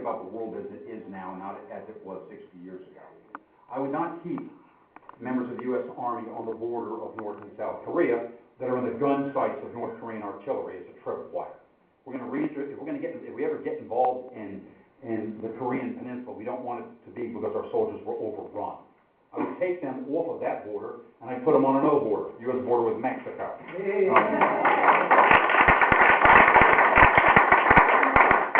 about the world as it is now, not as it was 60 years ago. I would not keep members of the U.S. Army on the border of North and South Korea that are in the gun sights of North Korean artillery as a tripwire. We're going to if we ever get involved in the Korean Peninsula, we don't want it to be because our soldiers were overrun. I would take them off of that border and I'd put them on another border, U.S. border with Mexico.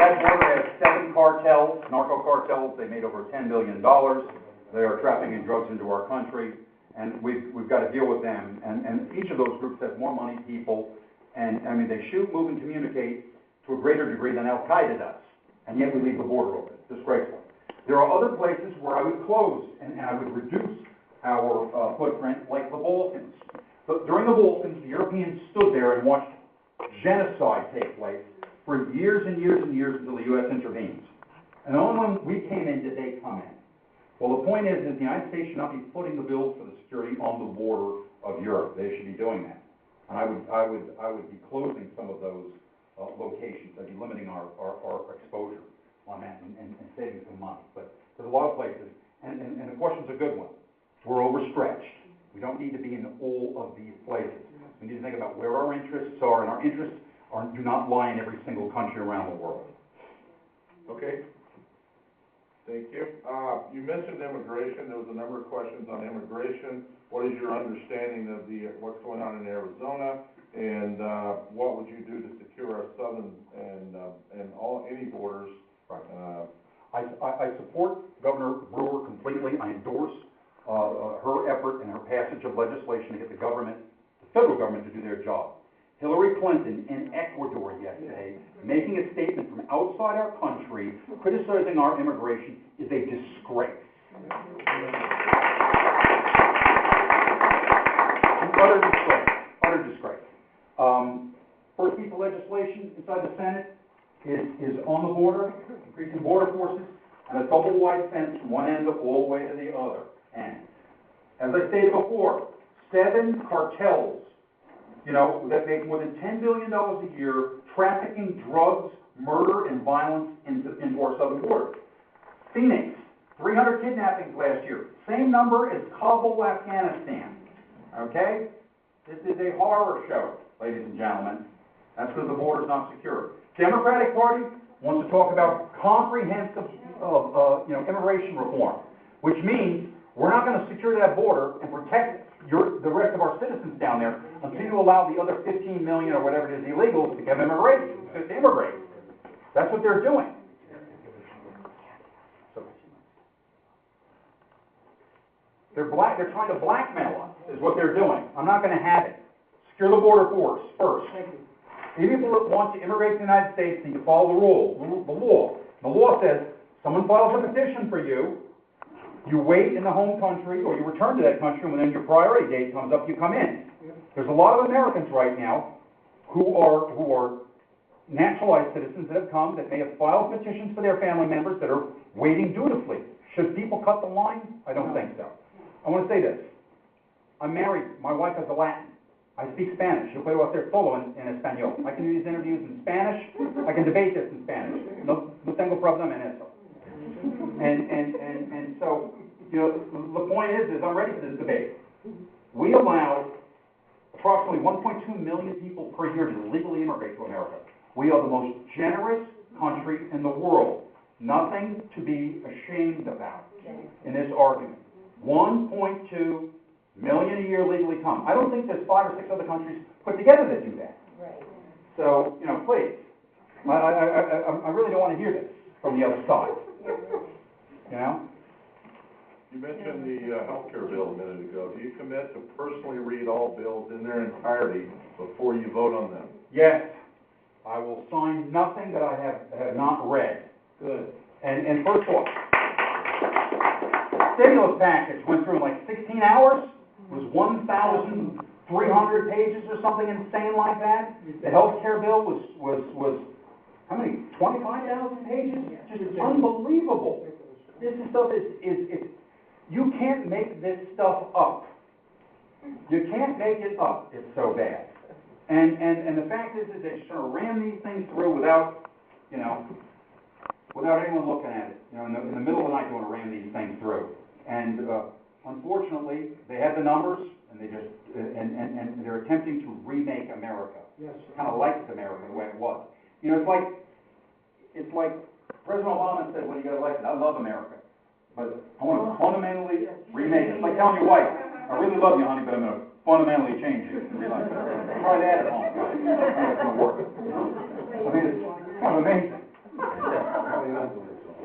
That border has 7 cartels, narco cartels. They made over $10 billion. They are trafficking drugs into our country, and we've got to deal with them. And each of those groups has more money, people, and I mean, they shoot, move, and communicate to a greater degree than Al-Qaeda does. And yet we leave the border open. Disgraceful. There are other places where I would close and I would reduce our footprint, like the Balkans. But during the Balkans, the Europeans stood there and watched genocide take place for years and years and years until the U.S. intervenes. And only when we came in did they come in. Well, the point is the United States should not be footing the bill for the security on the border of Europe. They should be doing that. And I would be closing some of those locations. I'd be limiting our exposure on that and saving some money. But there's a lot of places, and the question's a good one. We're overstretched. We don't need to be in all of these places. We need to think about where our interests are, and our interests do not lie in every single country around the world. Okay. Thank you. You mentioned immigration. There was a number of questions on immigration. What is your understanding of what's going on in Arizona, and what would you do to secure our southern and any borders? Right. I support Governor Brewer completely. I endorse her effort and her passage of legislation to get the federal government, to do their job. Hillary Clinton in Ecuador yesterday, making a statement from outside our country, criticizing our immigration, is a disgrace. Utter disgrace. Utter disgrace. First piece of legislation inside the Senate is on the border, increasing border forces, and a double-wide fence from one end all the way to the other end. As I stated before, 7 cartels, that make more than $10 billion a year, trafficking drugs, murder, and violence into our southern border. Phoenix, 300 kidnappings last year. Same number as Kabul, Afghanistan. Okay? This is a horror show, ladies and gentlemen. That's because the border's not secure. Democratic Party wants to talk about comprehensive immigration reform, which means we're not going to secure that border and protect the rest of our citizens down there until you allow the other 15 million or whatever it is illegals to immigrate. That's what they're doing. They're trying to blackmail us, is what they're doing. I'm not going to have it. Secure the border for us first. Even people that want to immigrate to the United States need to follow the law. The law says someone files a petition for you, you wait in the home country, or you return to that country, and when your priority date comes up, you come in. There's a lot of Americans right now who are naturalized citizens that have come, that may have filed petitions for their family members that are waiting dutifully. Should people cut the line? I don't think so. I want to say this. I'm married. My wife is a Latin. I speak Spanish. Yo puedo hacer todo en español. I can do these interviews in Spanish. I can debate this in Spanish. No tengo problema en eso. And so, the point is I'm ready for this debate. We allow approximately 1.2 million people per year to legally immigrate to America. We are the most generous country in the world. Nothing to be ashamed about in this argument. 1.2 million a year legally come. I don't think there's 5 or 6 other countries put together that do that. Right. So, please. I really don't want to hear this from the other side. You mentioned the healthcare bill a minute ago. Do you commit to personally read all bills in their entirety before you vote on them? Yes. I will sign nothing that I have not read. Good. And first of all, stimulus package went through in like 16 hours. It was 1,300 pages or something insane like that. The healthcare bill was how many? 25,000 pages? Just unbelievable. This stuff is you can't make this stuff up. You can't make it up. It's so bad. And the fact is they just sort of ram these things through without, without anyone looking at it, you know, in the middle of the night, they want to ram these things through. And, unfortunately, they have the numbers, and they just, and they're attempting to remake America. Yes. Kind of like America the way it was. You know, it's like President Obama said when he got elected, I love America, but I want to fundamentally remake it. It's like telling your wife, I really love you, honey, but I'm going to fundamentally change it. Try that at home, guys. It's going to work. I mean, it's kind of amazing.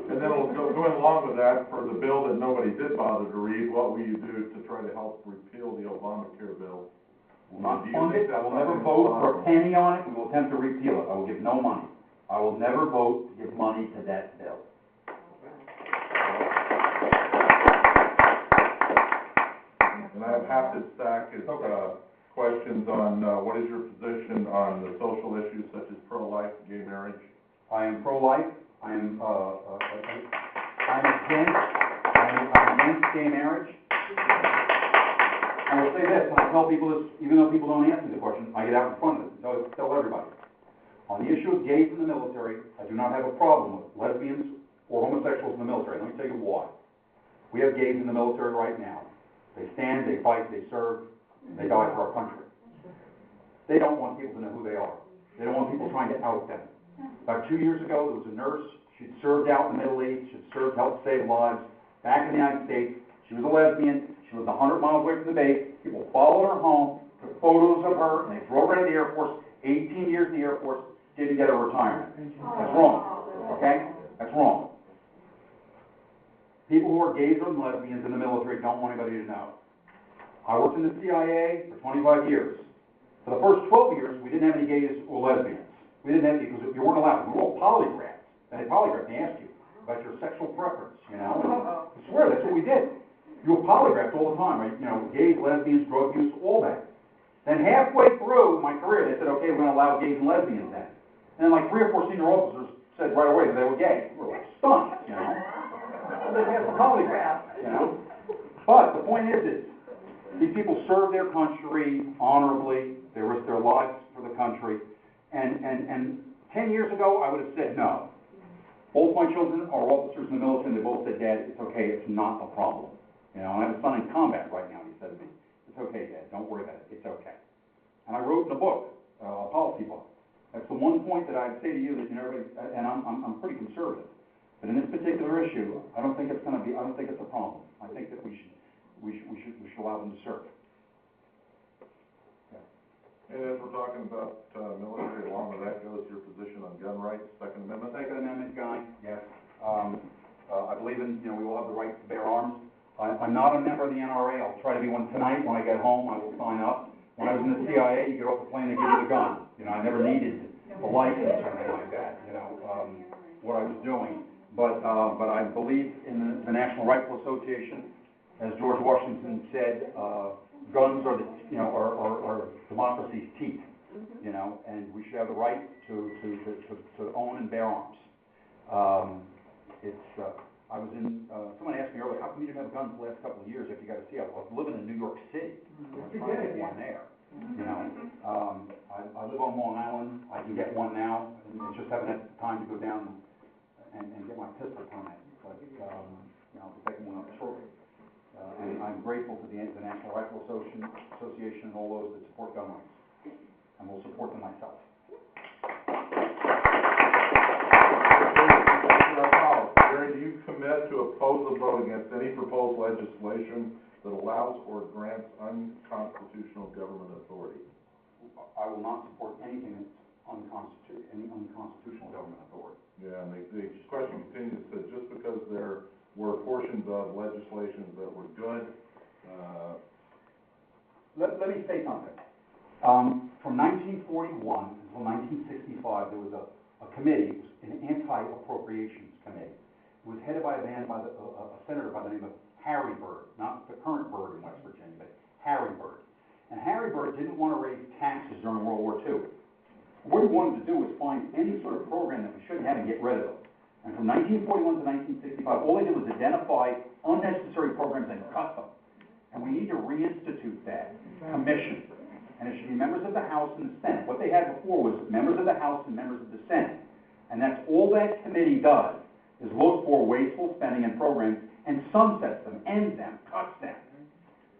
And then going along with that, for the bill that nobody did bother to read, what will you do to try to help repeal the Obamacare bill? Will not fund it, I will never vote for a penny on it, we will attempt to repeal it, I will give no money. I will never vote to give money to that bill. And I have half this stack is, questions on, what is your position on the social issues such as pro-life, gay marriage? I am pro-life, I'm against gay marriage. I will say this, and I tell people this, even though people don't ask me the question, I get out in front of it, and tell everybody. On the issue of gays in the military, I do not have a problem with lesbians or homosexuals in the military. Let me tell you why. We have gays in the military right now. They stand, they fight, they serve, they die for our country. They don't want people to know who they are. They don't want people trying to out them. About 2 years ago, there was a nurse. She'd served out in the Middle East. She'd served, helped save lives. Back in the United States, she was a lesbian. She lived 100 miles away from the base. People followed her home, took photos of her, and they drove her to the Air Force. 18 years in the Air Force, didn't get a retirement. That's wrong, okay? That's wrong. People who are gays or lesbians in the military don't want anybody to know. I worked in the CIA for 25 years. For the first 12 years, we didn't have any gays or lesbians. We didn't have, because you weren't allowed. We were all polygraphs. And they polygraphed, they asked you about your sexual preference, you know? And I swear, that's what we did. You were polygraphed all the time, right? You know, gays, lesbians, drug use, all that. Then halfway through my career, they said, okay, we're going to allow gays and lesbians then. And then like 3 or 4 senior officers said right away that they were gay. We were like stunned, you know? They had a polygraph, you know? But the point is these people serve their country honorably. They risk their lives for the country. And 10 years ago, I would have said no. Both my children are officers in the military, and they both said, Dad, it's okay, it's not a problem. You know, and I have a son in combat right now, and he said to me, it's okay, Dad, don't worry about it, it's okay. And I wrote in a book, a policy book. That's the one point that I'd say to you that, you know, and I'm pretty conservative. But in this particular issue, I don't think it's a problem. I think that we should allow them to serve. And as we're talking about military, along with that goes your position on gun rights, Second Amendment? Second Amendment guy, yes. I believe in, you know, we all have the right to bear arms. I'm not a member of the NRA. I'll try to be one tonight. When I get home, I will sign up. When I was in the CIA, you get off the plane, they give you the gun. You know, I never needed a license or anything like that, you know, what I was doing. But I believe in the National Rifle Association. As George Washington said, guns are are democracy's teeth, you know, and we should have the right to own and bear arms. I was in, someone asked me earlier, how come you didn't have guns the last couple of years if you got a CI? I was living in New York City. I was trying to get one there, you know. I live on Long Island. I can get one now, and just haven't had time to go down and get my pistol permit, but, you know, I'll be taking one up shortly. And I'm grateful to the National Rifle Association and all those that support gun rights, and will support them myself. Gary, do you commit to oppose a vote against any proposed legislation that allows or grants unconstitutional government authority? I will not support anything that's any unconstitutional government authority. Yeah, and the question continues to, just because there were portions of legislation that were good. Let me say something. From 1941 until 1965, there was a committee, an anti-appropriations committee. It was headed by a senator by the name of Harry Byrd, not the current Byrd in West Virginia, but Harry Byrd. And Harry Byrd didn't want to raise taxes during World War II. What he wanted to do was find any sort of program that we shouldn't have and get rid of them. And from 1941 to 1965, all they did was identify unnecessary programs and cut them. And we need to reinstitute that commission. And it should be members of the House and the Senate. What they had before was members of the House and members of the Senate. And that's all that committee does. is looks for wasteful spending and programs and sunsets them, ends them, cuts them.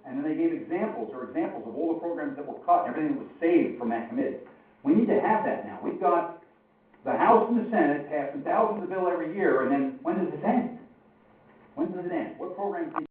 And then they gave examples of all the programs that were cut, everything that was saved from that committee. We need to have that now. We've got the House and the Senate passing thousands of bills every year, and then when does it end? When does it end? What programs need